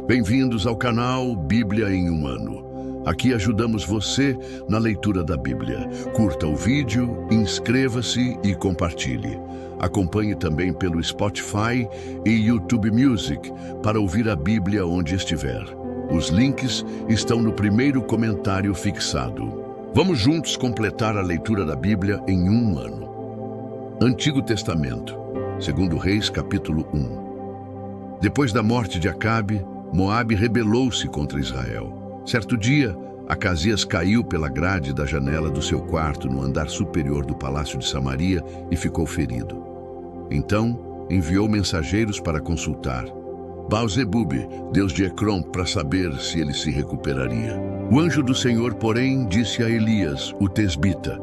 Bem-vindos ao canal Bíblia em um Ano. Aqui ajudamos você na leitura da Bíblia. Curta o vídeo, inscreva-se e compartilhe. Acompanhe também pelo Spotify e YouTube Music para ouvir a Bíblia onde estiver. Os links estão no primeiro comentário fixado. Vamos juntos completar a leitura da Bíblia em um ano. Antigo Testamento, 2 Reis, capítulo 1. Depois da morte de Acabe, Moabe rebelou-se contra Israel. Certo dia, Acasias caiu pela grade da janela do seu quarto no andar superior do palácio de Samaria e ficou ferido. Então, enviou mensageiros para consultar Baal-zebube, deus de Ecrom, para saber se ele se recuperaria. O anjo do Senhor, porém, disse a Elias, o tesbita: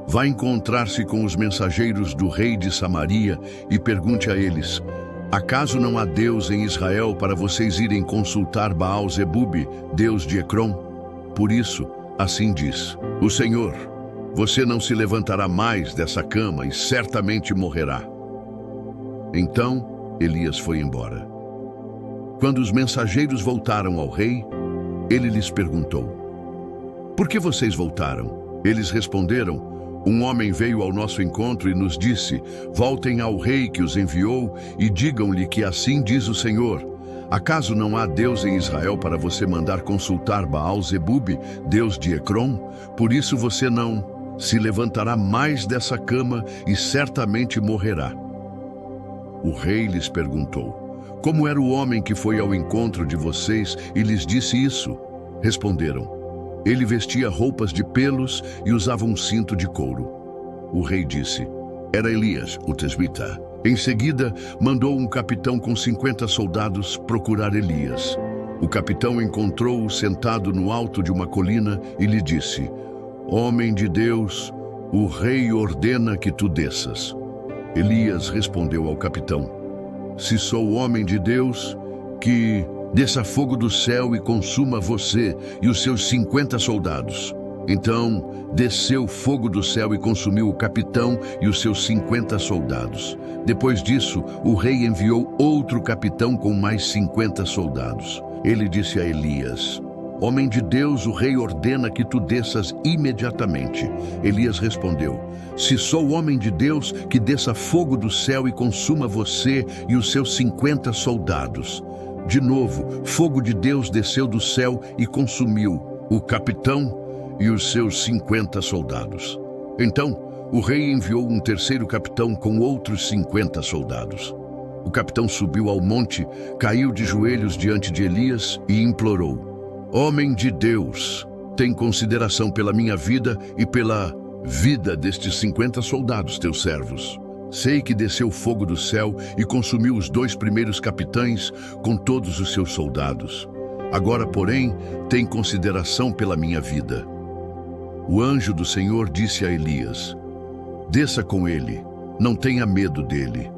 vá encontrar-se com os mensageiros do rei de Samaria e pergunte a eles: acaso não há Deus em Israel para vocês irem consultar Baal-zebube, deus de Ecrom? Por isso, assim diz o Senhor: você não se levantará mais dessa cama e certamente morrerá. Então, Elias foi embora. Quando os mensageiros voltaram ao rei, ele lhes perguntou: por que vocês voltaram? Eles responderam: um homem veio ao nosso encontro e nos disse: voltem ao rei que os enviou e digam-lhe que assim diz o Senhor: acaso não há Deus em Israel para você mandar consultar Baal-zebube, deus de Ecrom? Por isso você não se levantará mais dessa cama e certamente morrerá. O rei lhes perguntou: como era o homem que foi ao encontro de vocês e lhes disse isso? Responderam: ele vestia roupas de pelos e usava um cinto de couro. O rei disse: era Elias, o tesbita. Em seguida, mandou um capitão com 50 soldados procurar Elias. O capitão encontrou-o sentado no alto de uma colina e lhe disse: homem de Deus, o rei ordena que tu desças. Elias respondeu ao capitão: se sou homem de Deus, que desça fogo do céu e consuma você e os seus 50 soldados. Então desceu fogo do céu e consumiu o capitão e os seus 50 soldados. Depois disso, o rei enviou outro capitão com mais 50 soldados. Ele disse a Elias: homem de Deus, o rei ordena que tu desças imediatamente. Elias respondeu: se sou homem de Deus, que desça fogo do céu e consuma você e os seus 50 soldados. De novo, fogo de Deus desceu do céu e consumiu o capitão e os seus 50 soldados. Então, o rei enviou um terceiro capitão com outros 50 soldados. O capitão subiu ao monte, caiu de joelhos diante de Elias e implorou: homem de Deus, tem consideração pela minha vida e pela vida destes 50 soldados, teus servos. Sei que desceu fogo do céu e consumiu os 2 primeiros capitães com todos os seus soldados. Agora, porém, tem consideração pela minha vida. O anjo do Senhor disse a Elias: desça com ele, não tenha medo dele.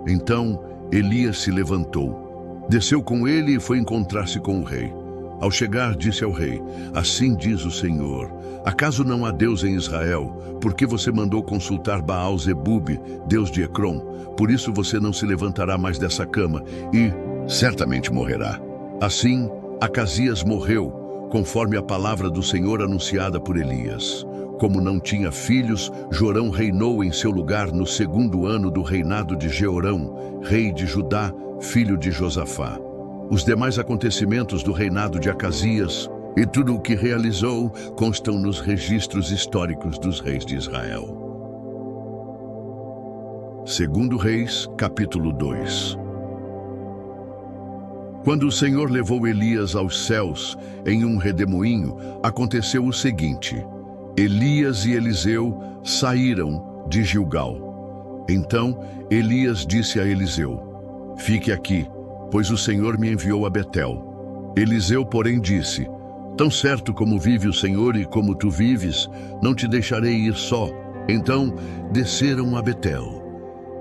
Então, Elias se levantou, desceu com ele e foi encontrar-se com o rei. Ao chegar, disse ao rei: assim diz o Senhor: acaso não há Deus em Israel? Por que você mandou consultar Baal-zebube, deus de Ecrom? Por isso você não se levantará mais dessa cama e certamente morrerá. Assim, Acasias morreu, conforme a palavra do Senhor anunciada por Elias. Como não tinha filhos, Jorão reinou em seu lugar no 2º ano do reinado de Jeorão, rei de Judá, filho de Josafá. Os demais acontecimentos do reinado de Acasias e tudo o que realizou constam nos registros históricos dos reis de Israel. 2 Reis, capítulo 2. Quando o Senhor levou Elias aos céus em um redemoinho, aconteceu o seguinte: Elias e Eliseu saíram de Gilgal. Então Elias disse a Eliseu: fique aqui, pois o Senhor me enviou a Betel. Eliseu, porém, disse: tão certo como vive o Senhor e como tu vives, não te deixarei ir só. Então desceram a Betel.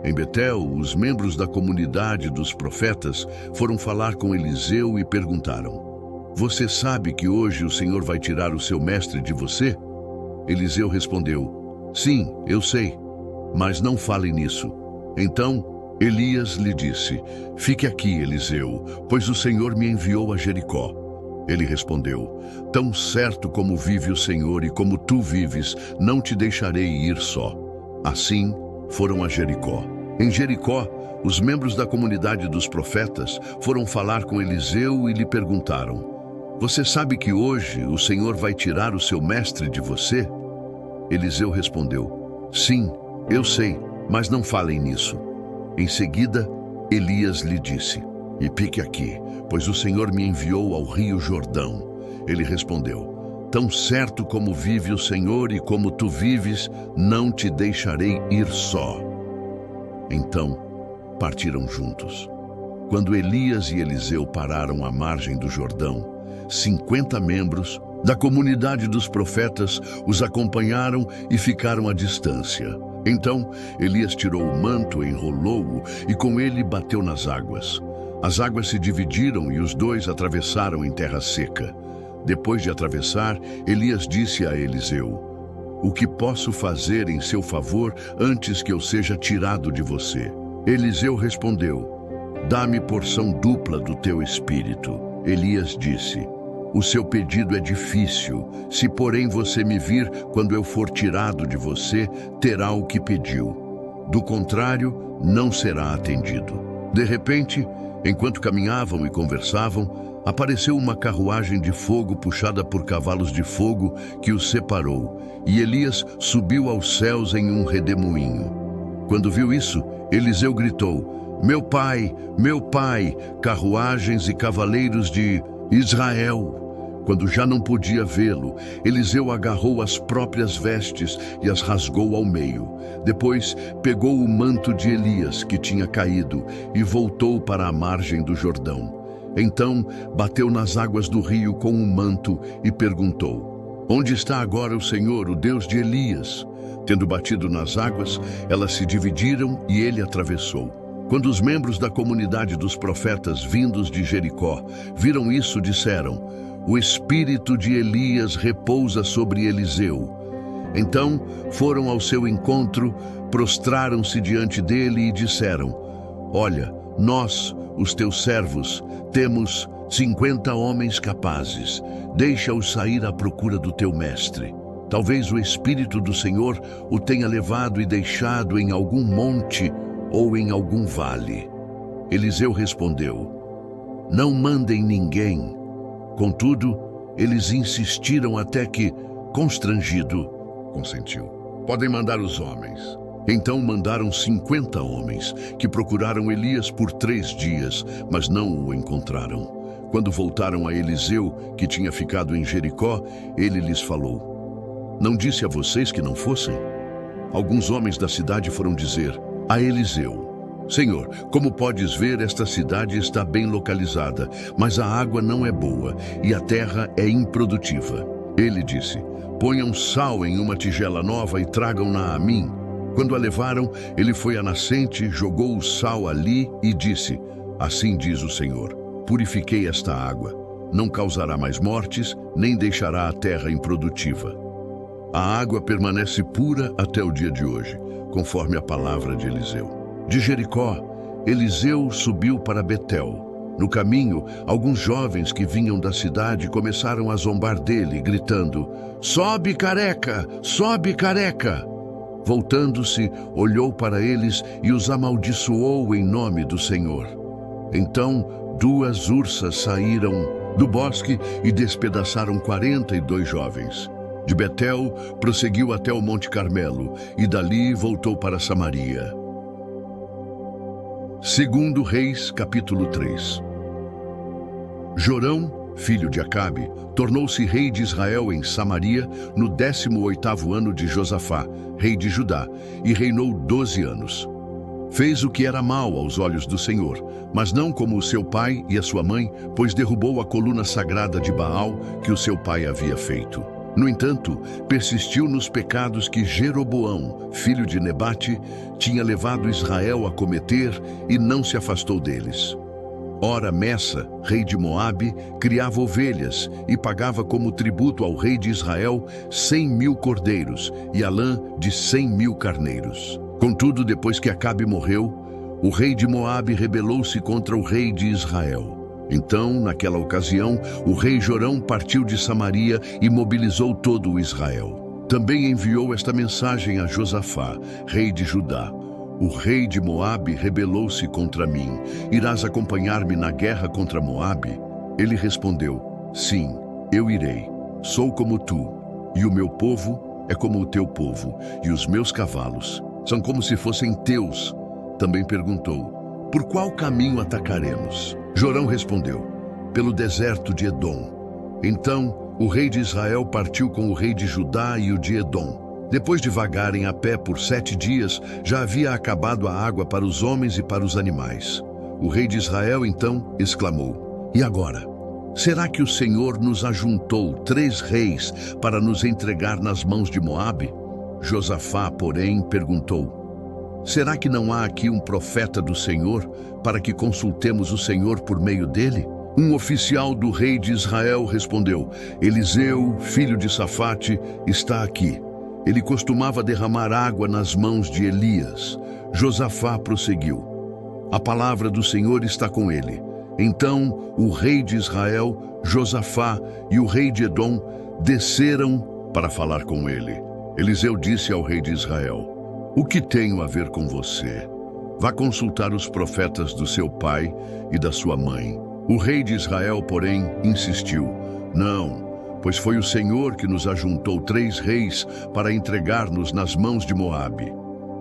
Em Betel, os membros da comunidade dos profetas foram falar com Eliseu e perguntaram: você sabe que hoje o Senhor vai tirar o seu mestre de você? Eliseu respondeu: sim, eu sei, mas não fale nisso. Então Elias lhe disse: fique aqui, Eliseu, pois o Senhor me enviou a Jericó. Ele respondeu: tão certo como vive o Senhor e como tu vives, não te deixarei ir só. Assim, foram a Jericó. Em Jericó, os membros da comunidade dos profetas foram falar com Eliseu e lhe perguntaram: você sabe que hoje o Senhor vai tirar o seu mestre de você? Eliseu respondeu: sim, eu sei, mas não falem nisso. Em seguida, Elias lhe disse: e fique aqui, pois o Senhor me enviou ao rio Jordão. Ele respondeu: tão certo como vive o Senhor e como tu vives, não te deixarei ir só. Então, partiram juntos. Quando Elias e Eliseu pararam à margem do Jordão, 50 membros da comunidade dos profetas os acompanharam e ficaram à distância. Então, Elias tirou o manto, enrolou-o e com ele bateu nas águas. As águas se dividiram e os dois atravessaram em terra seca. Depois de atravessar, Elias disse a Eliseu: o que posso fazer em seu favor antes que eu seja tirado de você? Eliseu respondeu: dá-me porção dupla do teu espírito. Elias disse: o seu pedido é difícil. Se, porém, você me vir quando eu for tirado de você, terá o que pediu. Do contrário, não será atendido. De repente, enquanto caminhavam e conversavam, apareceu uma carruagem de fogo puxada por cavalos de fogo que os separou, e Elias subiu aos céus em um redemoinho. Quando viu isso, Eliseu gritou: meu pai, carruagens e cavaleiros de Israel! Quando já não podia vê-lo, Eliseu agarrou as próprias vestes e as rasgou ao meio. Depois pegou o manto de Elias, que tinha caído, e voltou para a margem do Jordão. Então bateu nas águas do rio com o manto e perguntou: onde está agora o Senhor, o Deus de Elias? Tendo batido nas águas, elas se dividiram e ele atravessou. Quando os membros da comunidade dos profetas vindos de Jericó viram isso, disseram: o espírito de Elias repousa sobre Eliseu. Então foram ao seu encontro, prostraram-se diante dele e disseram: olha, nós, os teus servos, temos 50 homens capazes. Deixa-os sair à procura do teu mestre. Talvez o Espírito do Senhor o tenha levado e deixado em algum monte ou em algum vale. Eliseu respondeu: não mandem ninguém. Contudo, eles insistiram até que, constrangido, consentiu. Podem mandar os homens. Então mandaram 50 homens, que procuraram Elias por 3 dias, mas não o encontraram. Quando voltaram a Eliseu, que tinha ficado em Jericó, ele lhes falou: não disse a vocês que não fossem? Alguns homens da cidade foram dizer a Eliseu: Senhor, como podes ver, esta cidade está bem localizada, mas a água não é boa e a terra é improdutiva. Ele disse: ponham sal em uma tigela nova e tragam-na a mim. Quando a levaram, ele foi à nascente, jogou o sal ali e disse: assim diz o Senhor, purifiquei esta água. Não causará mais mortes, nem deixará a terra improdutiva. A água permanece pura até o dia de hoje, conforme a palavra de Eliseu. De Jericó, Eliseu subiu para Betel. No caminho, alguns jovens que vinham da cidade começaram a zombar dele, gritando: sobe, careca! Sobe, careca! Voltando-se, olhou para eles e os amaldiçoou em nome do Senhor. Então, 2 ursas saíram do bosque e despedaçaram 42 jovens. De Betel, prosseguiu até o Monte Carmelo e dali voltou para Samaria. 2 Reis, capítulo 3. Jorão, filho de Acabe, tornou-se rei de Israel em Samaria no 18º ano de Josafá, rei de Judá, e reinou 12 anos. Fez o que era mal aos olhos do Senhor, mas não como o seu pai e a sua mãe, pois derrubou a coluna sagrada de Baal que o seu pai havia feito. No entanto, persistiu nos pecados que Jeroboão, filho de Nebate, tinha levado Israel a cometer e não se afastou deles. Ora, Messa, rei de Moabe, criava ovelhas e pagava como tributo ao rei de Israel 100.000 cordeiros e a lã de 100.000 carneiros. Contudo, depois que Acabe morreu, o rei de Moabe rebelou-se contra o rei de Israel. Então, naquela ocasião, o rei Jorão partiu de Samaria e mobilizou todo o Israel. Também enviou esta mensagem a Josafá, rei de Judá: o rei de Moabe rebelou-se contra mim. Irás acompanhar-me na guerra contra Moabe? Ele respondeu: sim, eu irei. Sou como tu, e o meu povo é como o teu povo, e os meus cavalos são como se fossem teus. Também perguntou: por qual caminho atacaremos? Jorão respondeu: pelo deserto de Edom. Então o rei de Israel partiu com o rei de Judá e o de Edom. Depois de vagarem a pé por 7 dias, já havia acabado a água para os homens e para os animais. O rei de Israel então exclamou: e agora? Será que o Senhor nos ajuntou 3 reis para nos entregar nas mãos de Moabe? Josafá, porém, perguntou: será que não há aqui um profeta do Senhor para que consultemos o Senhor por meio dele? Um oficial do rei de Israel respondeu: Eliseu, filho de Safate, está aqui. Ele costumava derramar água nas mãos de Elias. Josafá prosseguiu: a palavra do Senhor está com ele. Então o rei de Israel, Josafá e o rei de Edom desceram para falar com ele. Eliseu disse ao rei de Israel: o que tenho a ver com você? Vá consultar os profetas do seu pai e da sua mãe. O rei de Israel, porém, insistiu: não, pois foi o Senhor que nos ajuntou 3 reis para entregar-nos nas mãos de Moabe.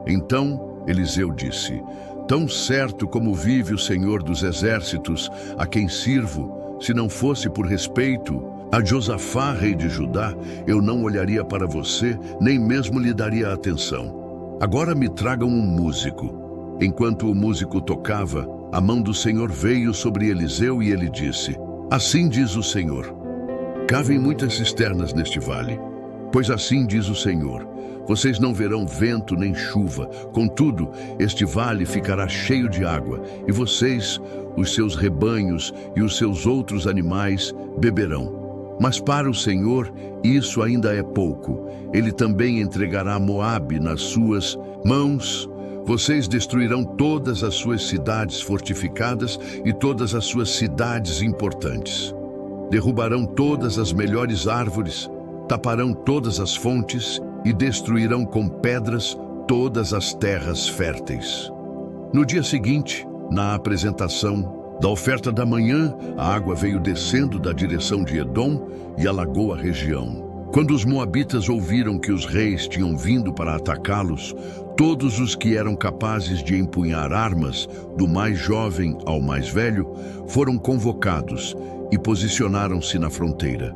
Então Eliseu disse: tão certo como vive o Senhor dos exércitos, a quem sirvo, se não fosse por respeito a Josafá, rei de Judá, eu não olharia para você, nem mesmo lhe daria atenção. Agora me tragam um músico. Enquanto o músico tocava, a mão do Senhor veio sobre Eliseu e ele disse: assim diz o Senhor: cavem muitas cisternas neste vale, pois assim diz o Senhor: vocês não verão vento nem chuva, contudo, este vale ficará cheio de água, e vocês, os seus rebanhos e os seus outros animais beberão. Mas para o Senhor isso ainda é pouco. Ele também entregará Moabe nas suas mãos. Vocês destruirão todas as suas cidades fortificadas e todas as suas cidades importantes. Derrubarão todas as melhores árvores, taparão todas as fontes e destruirão com pedras todas as terras férteis. No dia seguinte, na apresentação da oferta da manhã, a água veio descendo da direção de Edom e alagou a região. Quando os moabitas ouviram que os reis tinham vindo para atacá-los, todos os que eram capazes de empunhar armas, do mais jovem ao mais velho, foram convocados e posicionaram-se na fronteira.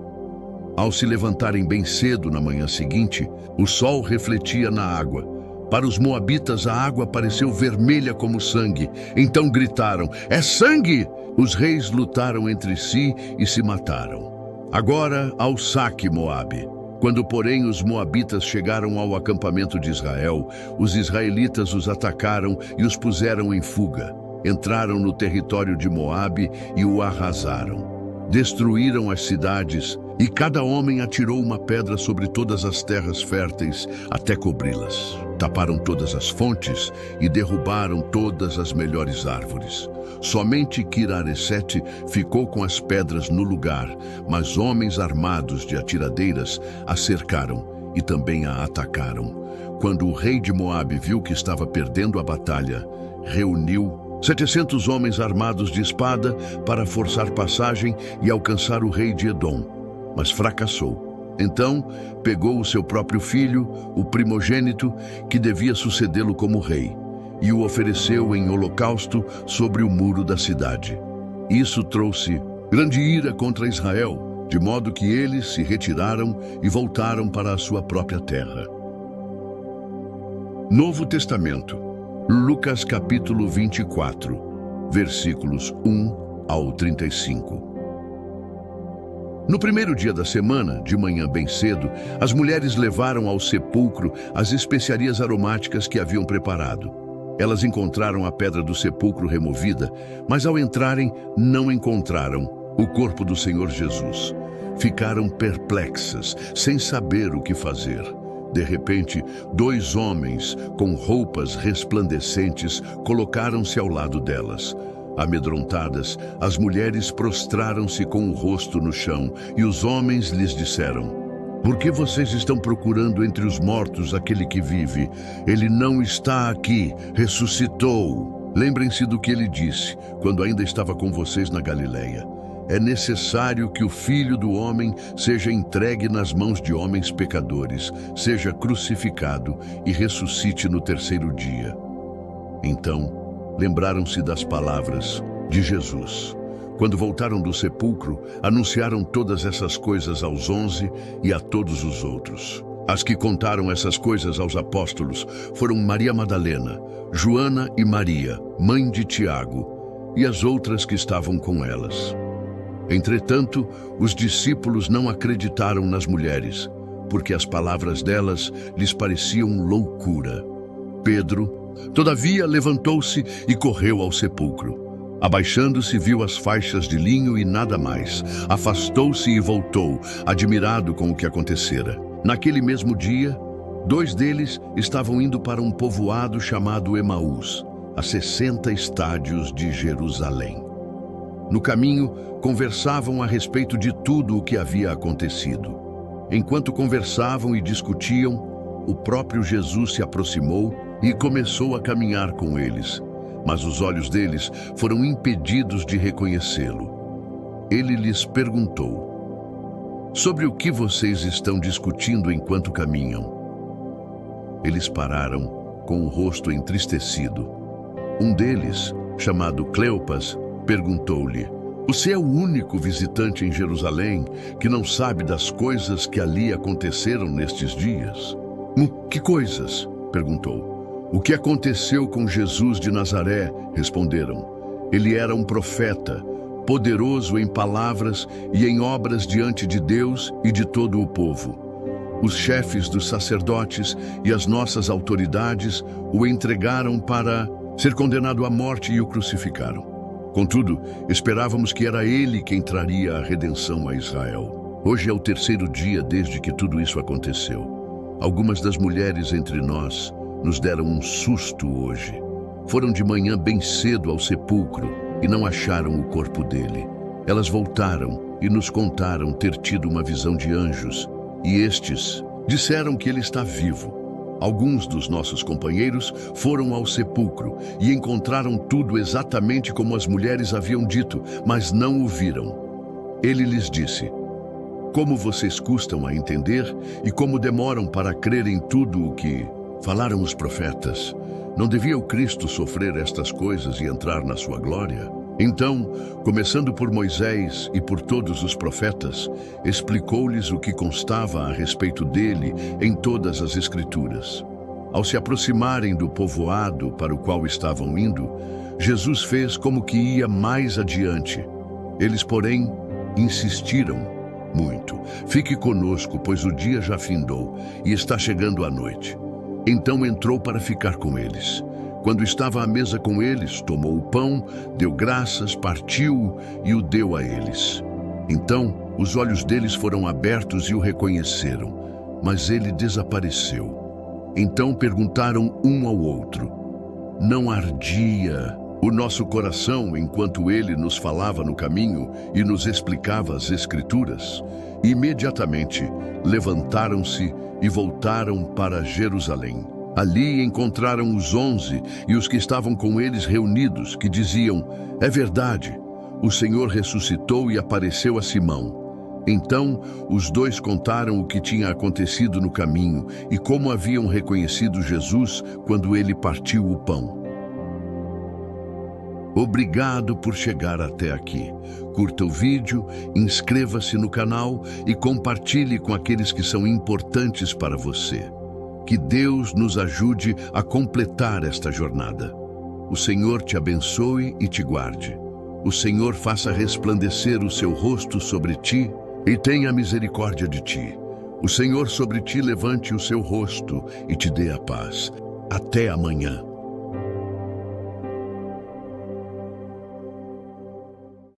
Ao se levantarem bem cedo na manhã seguinte, o sol refletia na água. Para os moabitas, a água pareceu vermelha como sangue. Então gritaram: é sangue! Os reis lutaram entre si e se mataram. Agora ao saque, Moabe. Quando, porém, os moabitas chegaram ao acampamento de Israel, os israelitas os atacaram e os puseram em fuga. Entraram no território de Moabe e o arrasaram. Destruíram as cidades, e cada homem atirou uma pedra sobre todas as terras férteis até cobri-las. Taparam todas as fontes e derrubaram todas as melhores árvores. Somente Kir-haresete ficou com as pedras no lugar, mas homens armados de atiradeiras a cercaram e também a atacaram. Quando o rei de Moabe viu que estava perdendo a batalha, reuniu 700 homens armados de espada para forçar passagem e alcançar o rei de Edom, mas fracassou. Então, pegou o seu próprio filho, o primogênito, que devia sucedê-lo como rei, e o ofereceu em holocausto sobre o muro da cidade. Isso trouxe grande ira contra Israel, de modo que eles se retiraram e voltaram para a sua própria terra. Novo Testamento. Lucas capítulo 24, versículos 1 ao 35. No primeiro dia da semana, de manhã bem cedo, as mulheres levaram ao sepulcro as especiarias aromáticas que haviam preparado. Elas encontraram a pedra do sepulcro removida, mas ao entrarem não encontraram o corpo do Senhor Jesus. Ficaram perplexas, sem saber o que fazer. De repente, 2 homens com roupas resplandecentes colocaram-se ao lado delas. Amedrontadas, as mulheres prostraram-se com o rosto no chão e os homens lhes disseram: "Por que vocês estão procurando entre os mortos aquele que vive? Ele não está aqui, ressuscitou." Lembrem-se do que ele disse quando ainda estava com vocês na Galileia. É necessário que o Filho do Homem seja entregue nas mãos de homens pecadores, seja crucificado e ressuscite no 3º dia. Então, lembraram-se das palavras de Jesus. Quando voltaram do sepulcro, anunciaram todas essas coisas aos 11 e a todos os outros. As que contaram essas coisas aos apóstolos foram Maria Madalena, Joana e Maria, mãe de Tiago, e as outras que estavam com elas. Entretanto, os discípulos não acreditaram nas mulheres, porque as palavras delas lhes pareciam loucura. Pedro, todavia, levantou-se e correu ao sepulcro. Abaixando-se, viu as faixas de linho e nada mais. Afastou-se e voltou, admirado com o que acontecera. Naquele mesmo dia, 2 deles estavam indo para um povoado chamado Emaús, a 60 estádios de Jerusalém. No caminho, conversavam a respeito de tudo o que havia acontecido. Enquanto conversavam e discutiam, o próprio Jesus se aproximou e começou a caminhar com eles, mas os olhos deles foram impedidos de reconhecê-lo. Ele lhes perguntou: "Sobre o que vocês estão discutindo enquanto caminham?" Eles pararam, com o rosto entristecido. Um deles, chamado Cleopas, perguntou-lhe: "Você é o único visitante em Jerusalém que não sabe das coisas que ali aconteceram nestes dias?" "Que coisas?" perguntou. "O que aconteceu com Jesus de Nazaré?" responderam. "Ele era um profeta, poderoso em palavras e em obras diante de Deus e de todo o povo. Os chefes dos sacerdotes e as nossas autoridades o entregaram para ser condenado à morte e o crucificaram. Contudo, esperávamos que era ele quem traria a redenção a Israel. Hoje é o 3º dia desde que tudo isso aconteceu. Algumas das mulheres entre nós nos deram um susto hoje. Foram de manhã bem cedo ao sepulcro e não acharam o corpo dele. Elas voltaram e nos contaram ter tido uma visão de anjos, e estes disseram que ele está vivo. Alguns dos nossos companheiros foram ao sepulcro e encontraram tudo exatamente como as mulheres haviam dito, mas não o viram." Ele lhes disse: "Como vocês custam a entender e como demoram para crer em tudo o que falaram os profetas? Não devia o Cristo sofrer estas coisas e entrar na sua glória?" Então, começando por Moisés e por todos os profetas, explicou-lhes o que constava a respeito dele em todas as Escrituras. Ao se aproximarem do povoado para o qual estavam indo, Jesus fez como que ia mais adiante. Eles, porém, insistiram muito: "Fique conosco, pois o dia já findou e está chegando a noite." Então entrou para ficar com eles. Quando estava à mesa com eles, tomou o pão, deu graças, partiu e o deu a eles. Então, os olhos deles foram abertos e o reconheceram, mas ele desapareceu. Então perguntaram um ao outro: "Não ardia o nosso coração enquanto ele nos falava no caminho e nos explicava as Escrituras?" Imediatamente, levantaram-se e voltaram para Jerusalém. Ali encontraram os 11 e os que estavam com eles reunidos, que diziam: "É verdade, o Senhor ressuscitou e apareceu a Simão." Então, os 2 contaram o que tinha acontecido no caminho e como haviam reconhecido Jesus quando ele partiu o pão. Obrigado por chegar até aqui. Curta o vídeo, inscreva-se no canal e compartilhe com aqueles que são importantes para você. Que Deus nos ajude a completar esta jornada. O Senhor te abençoe e te guarde. O Senhor faça resplandecer o seu rosto sobre ti e tenha misericórdia de ti. O Senhor sobre ti levante o seu rosto e te dê a paz. Até amanhã.